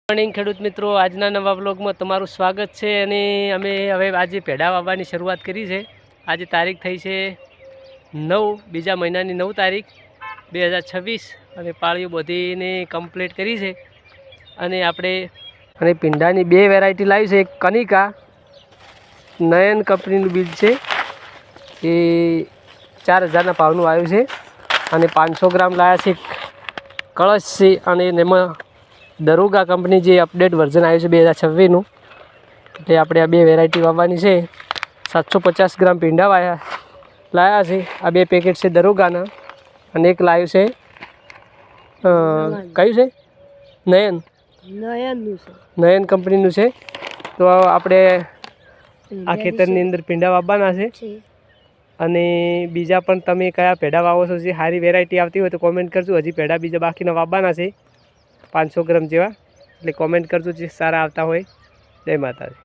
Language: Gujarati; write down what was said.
મોર્નિંગ ખેડૂત મિત્રો, આજના નવા બ્લોગમાં તમારું સ્વાગત છે. અને અમે હવે આજે પેડા વાવવાની શરૂઆત કરી છે. આજે તારીખ થઈ છે 9 બીજા મહિનાની 9 તારીખ 2026 અને પાળીઓ બધીને કમ્પ્લીટ કરી છે. અને આપણે પીંડાની બે વેરાયટી લાવી છે. એક કનિકા નયન કંપનીનું બીજ છે, એ 4000ના ભાવનું આવ્યું છે. અને 500 ગ્રામ લાવ્યા છે. કળશ છે અને એમાં દરોગા કંપની જે અપડેટ વર્ઝન આવ્યું છે 2026નું, એટલે આપણે આ બે વેરાયટી વાવવાની છે. 750 ગ્રામ પીંડા લાવ્યા છે. આ બે પેકેટ છે દરોગાના અને એક લાવ્યું છે કયું છે નયન કંપનીનું છે. તો આપણે આ ખેતરની અંદર પીંડા વાવવાના છે. અને બીજા પણ તમે કયા પેડા વાવો છો, જે સારી વેરાયટી આવતી હોય તો કોમેન્ટ કરજો. હજી પેડા બીજા બાકીના વાવવાના છે 500 ગ્રામ જેવા, એટલે કોમેન્ટ કરજો જે સારા આવતા હોય. જય માતાજી.